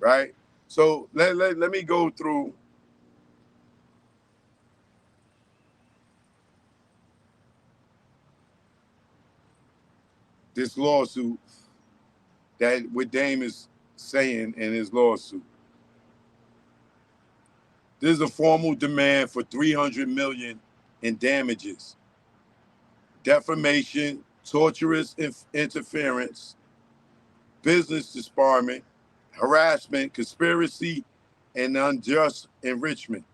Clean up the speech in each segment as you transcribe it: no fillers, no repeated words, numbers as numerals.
right? So let me go through this lawsuit that what Dame is saying in his lawsuit. This is a formal demand for 300 million in damages, defamation, torturous interference, business disbarment, harassment, conspiracy, and unjust enrichment.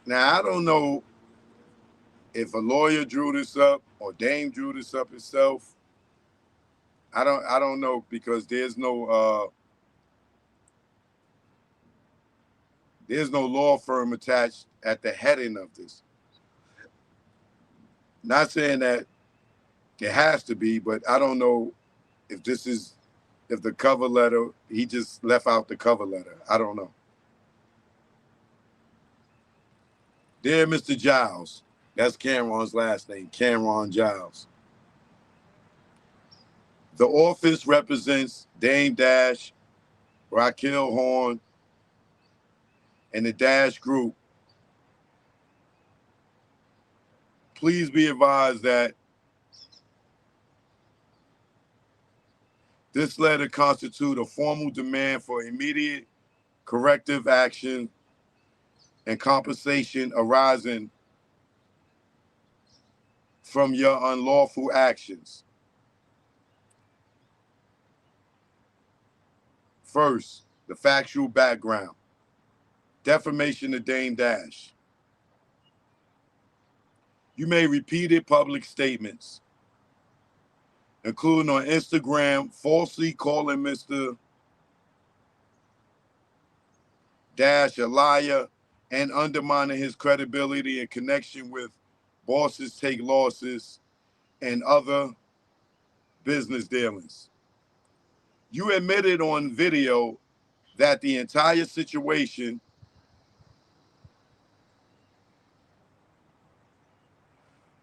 Now I don't know if a lawyer drew this up or Dame drew this up himself. I don't know because there's no law firm attached at the heading of this. Not saying that it has to be, but I don't know if this is if the cover letter he just left out the cover letter. I don't know. Dear Mr. Giles, that's Cameron's last name, Cameron Giles. The office represents Dame Dash, Raquel Horn, and the Dash Group. Please be advised that this letter constitutes a formal demand for immediate corrective action and compensation arising from your unlawful actions. First, the factual background. Defamation of Dame Dash. You made repeated public statements, including on Instagram, falsely calling Mr. Dash a liar and undermining his credibility in connection with Bosses Take Losses and other business dealings. You admitted on video that the entire situation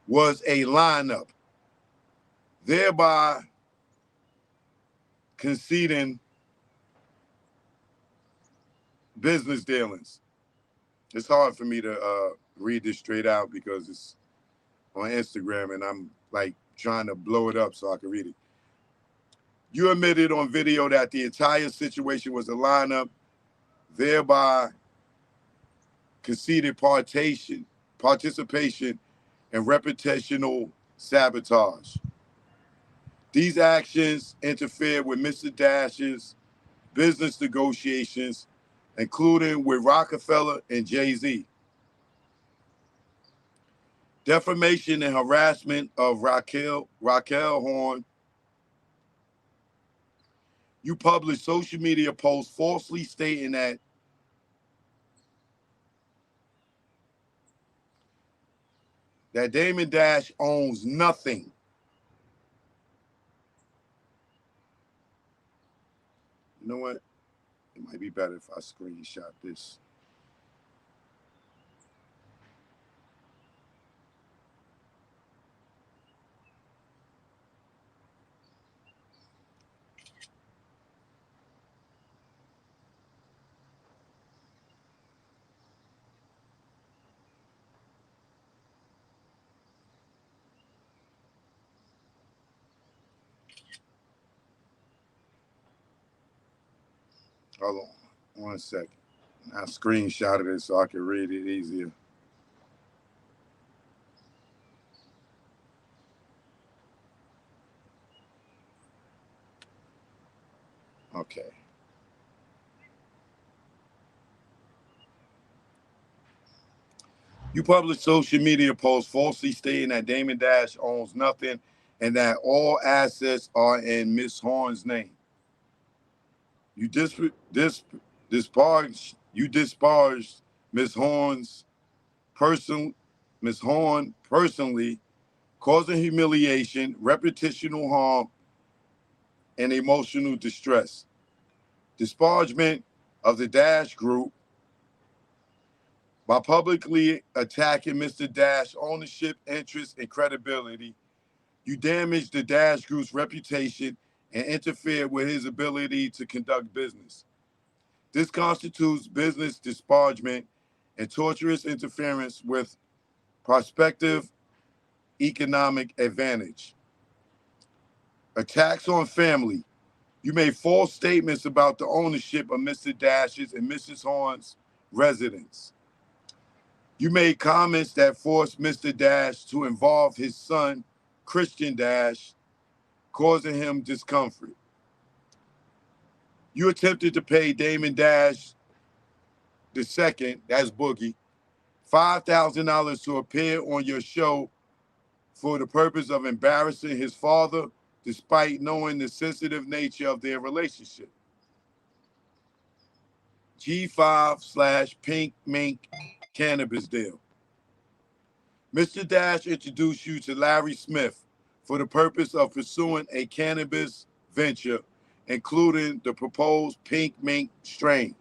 was a lineup, thereby conceding business dealings. It's hard for me to read this straight out because it's on Instagram and I'm like trying to blow it up so I can read it. You admitted on video that the entire situation was a lineup, thereby conceded participation in reputational sabotage. These actions interfered with Mr. Dash's business negotiations, including with Roc-A-Fella and Jay-Z. Defamation and harassment of Raquel Horn. You published social media posts falsely stating that Damon Dash owns nothing. You know what? It might be better if I screenshot this. Hold on 1 second. I screenshotted it so I can read it easier. Okay. You published social media posts falsely stating that Damon Dash owns nothing and that all assets are in Miss Horn's name. You disparaged Miss Horn personally, causing humiliation, reputational harm, and emotional distress. Disparagement of the Dash Group By publicly attacking Mr. Dash ownership, interest, and credibility, you damage the Dash Group's reputation and interfere with his ability to conduct business. This constitutes business disparagement and torturous interference with prospective economic advantage. Attacks on family. You made false statements about the ownership of Mr. Dash's and Mrs. Horn's residence. You made comments that forced Mr. Dash to involve his son, Christian Dash, causing him discomfort. You attempted to pay Damon Dash II, that's Boogie, $5,000 to appear on your show for the purpose of embarrassing his father, despite knowing the sensitive nature of their relationship. G5/Pink Mink cannabis deal. Mr. Dash introduced you to Larry Smith for the purpose of pursuing a cannabis venture, including the proposed Pink Mink strain.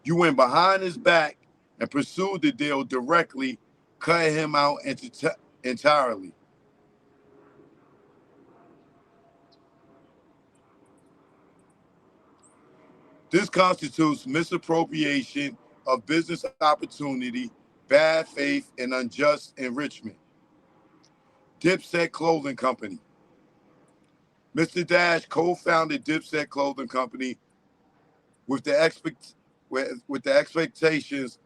You went behind his back and pursued the deal directly, cutting him out entirely. This constitutes misappropriation of business opportunity, bad faith, and unjust enrichment. Dipset Clothing Company. Mr. Dash co-founded Dipset Clothing Company with the expectations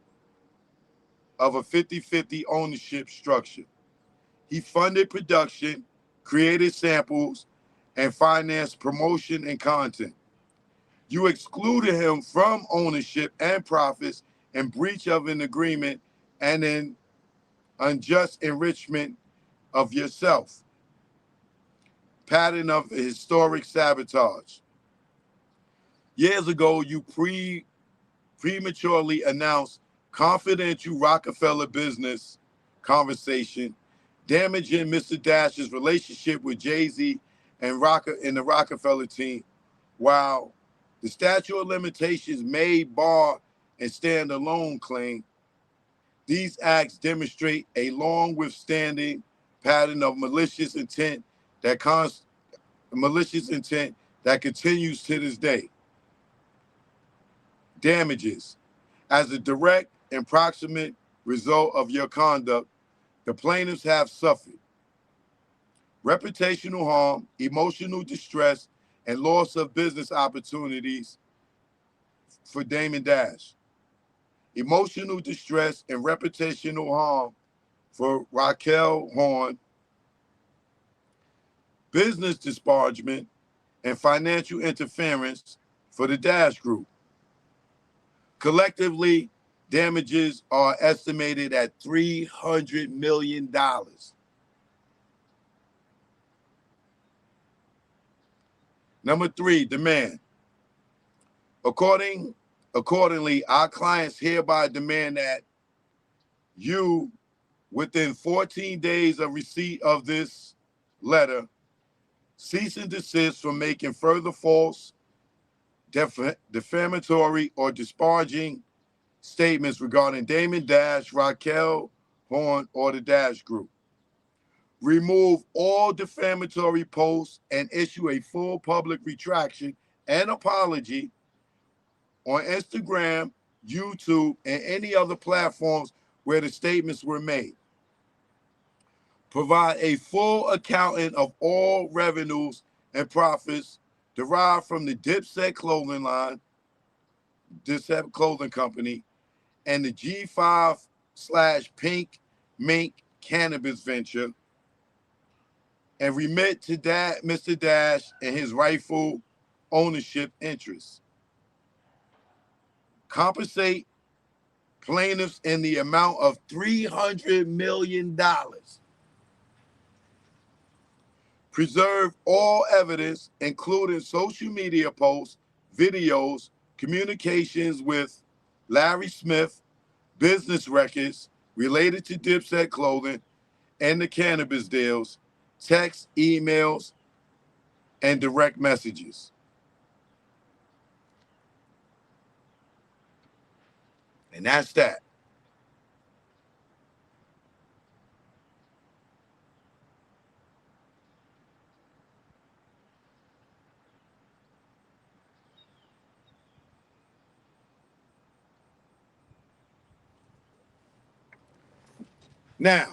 of a 50-50 ownership structure. He funded production, created samples, and financed promotion and content. You excluded him from ownership and profits in breach of an agreement and in unjust enrichment of yourself. Pattern of historic sabotage. Years ago, you prematurely announced confidential Roc-A-Fella business conversation, damaging Mr. Dash's relationship with Jay-Z and the Roc-A-Fella team, while the statute of limitations may bar and stand-alone claim. These acts demonstrate a long-withstanding pattern of malicious intent that continues to this day. Damages. As a direct and proximate result of your conduct, the plaintiffs have suffered reputational harm, emotional distress, and loss of business opportunities for Damon Dash. Emotional distress and reputational harm for Raquel Horn, business disparagement, and financial interference for the Dash Group. Collectively, damages are estimated at $300 million. Number 3, demand. Accordingly, our clients hereby demand that you, within 14 days of receipt of this letter, cease and desist from making further false, defamatory, or disparaging statements regarding Damon Dash, Raquel Horn, or the Dash Group. Remove all defamatory posts and issue a full public retraction and apology on Instagram, YouTube, and any other platforms where the statements were made. Provide a full accounting of all revenues and profits derived from the Dipset clothing line, Dipset Clothing Company, and the G5/Pink Mink cannabis venture, and remit to Mr. Dash and his rightful ownership interests. Compensate plaintiffs in the amount of $300 million. Preserve all evidence, including social media posts, videos, communications with Larry Smith, business records related to Dipset Clothing and the cannabis deals, texts, emails, and direct messages. And that's that. Now,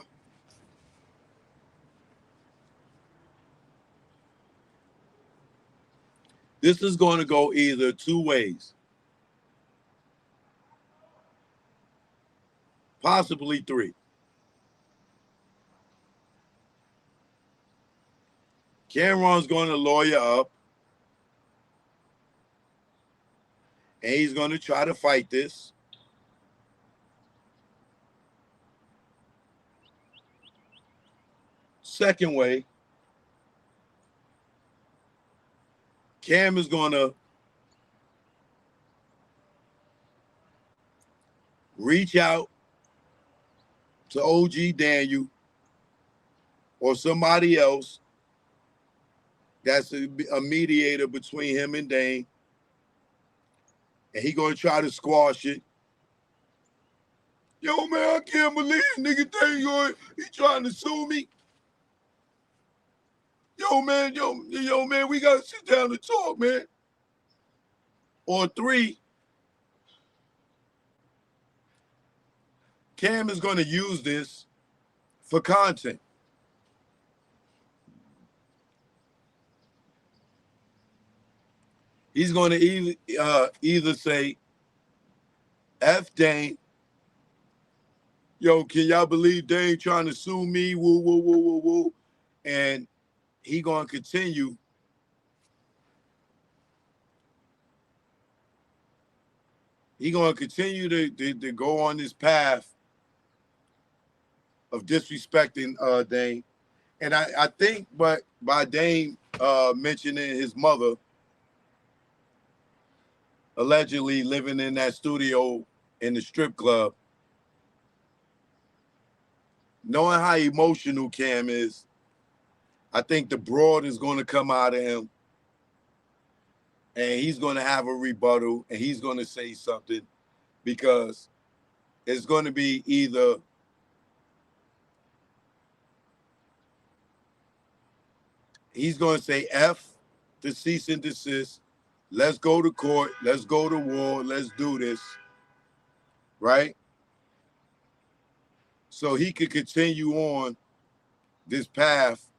this is going to go either two ways, possibly three. Cameron's going to lawyer up, and he's going to try to fight this. Second way, Cam is going to reach out to OG Daniel or somebody else that's a mediator between him and Dane, and he going to try to squash it. Yo, man, I can't believe nigga Dane, he trying to sue me. Yo, man, we got to sit down and talk, man. Or three, Cam is going to use this for content. He's going to either say, F Dane, yo, can y'all believe Dane trying to sue me? Woo, woo, woo, woo, woo. And he going to continue to go on this path of disrespecting Dane. And I think, but by Dane mentioning his mother allegedly living in that studio in the strip club, knowing how emotional Cam is, I think the broad is going to come out of him, and he's going to have a rebuttal, and he's going to say something, because it's going to be either he's going to say F the cease and desist, let's go to court, let's go to war, let's do this, right? So he could continue on this path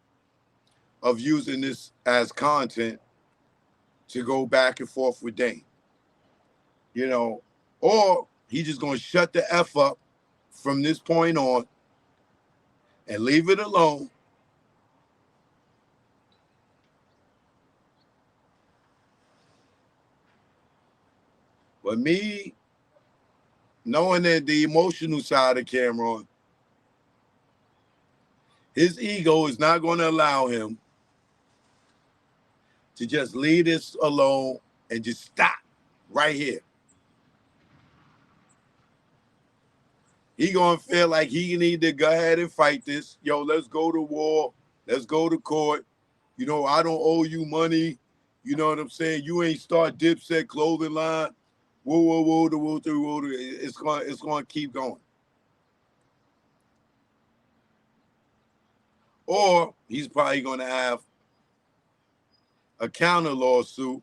of using this as content to go back and forth with Dane, you know, or he just going to shut the F up from this point on and leave it alone. But me, knowing that the emotional side of Cameron, his ego is not going to allow him to just leave this alone and just stop right here. He going to feel like he need to go ahead and fight this. Yo, let's go to war. Let's go to court. You know, I don't owe you money. You know what I'm saying? You ain't start Dipset clothing line. Whoa, whoa, whoa, the whoa, through, whoa. It's going to keep going. Or he's probably going to have a counter lawsuit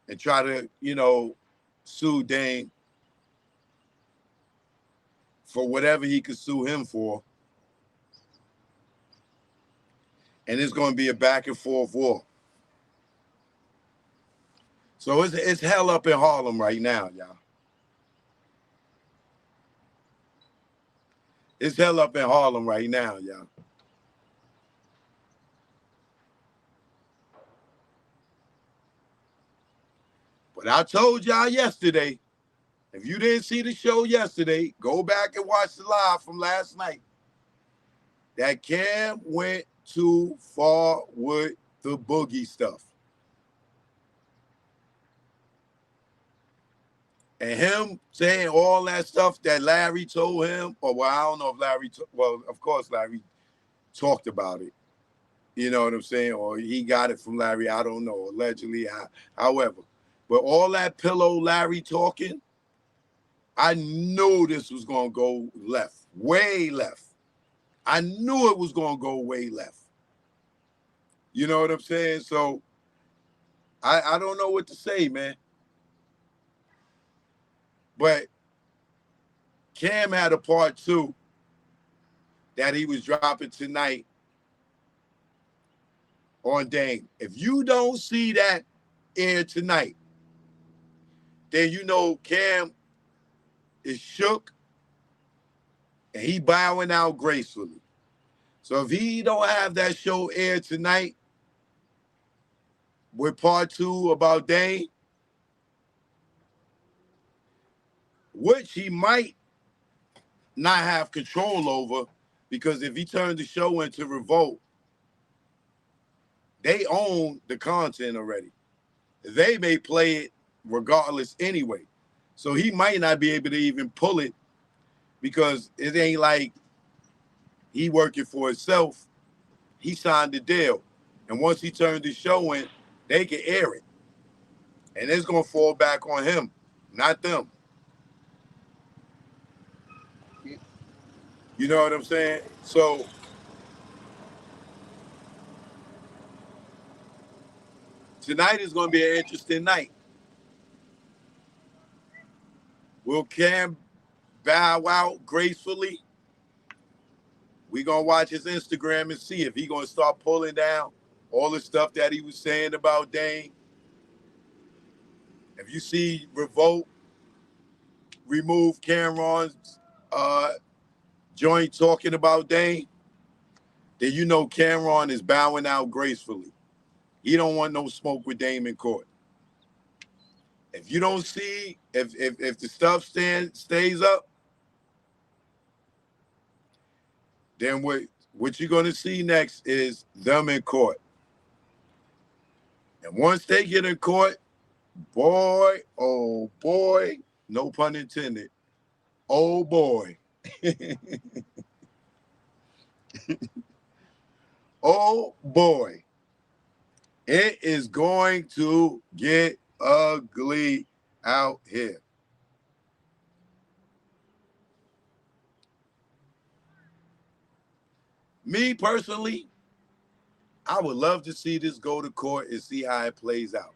and try to, you know, sue Dane for whatever he could sue him for. And it's going to be a back and forth war. So it's hell up in Harlem right now, y'all. It's hell up in Harlem right now, y'all. But I told y'all yesterday, if you didn't see the show yesterday, go back and watch the live from last night. That Cam went too far with the boogie stuff. And him saying all that stuff that Larry told him, or well, I don't know if Larry, well, of course Larry talked about it. You know what I'm saying? Or he got it from Larry, I don't know, allegedly, however. But all that pillow Larry talking, I knew this was going to go left, way left. I knew it was going to go way left. You know what I'm saying? So I don't know what to say, man. But Cam had a part 2 that he was dropping tonight on Dame. If you don't see that air tonight, then you know Cam is shook and he bowing out gracefully. So if he don't have that show air tonight with part 2 about Dame, which he might not have control over, because if he turned the show into Revolt, they own the content already. They may play it regardless anyway. So he might not be able to even pull it, because it ain't like he working for himself. He signed the deal. And once he turned the show in, they can air it. And it's going to fall back on him, not them. You know what I'm saying? So tonight is going to be an interesting night. Will Cam bow out gracefully? We're going to watch his Instagram and see if he's going to start pulling down all the stuff that he was saying about Dame. If you see Revolt remove Cameron's joint talking about Dame, then you know Cameron is bowing out gracefully. He don't want no smoke with Dame in court. If you don't see, if the stuff stays up, then what you're going to see next is them in court. And once they get in court, boy, oh boy, no pun intended, oh boy. Oh boy. It is going to get ugly out here. Me personally, I would love to see this go to court and see how it plays out.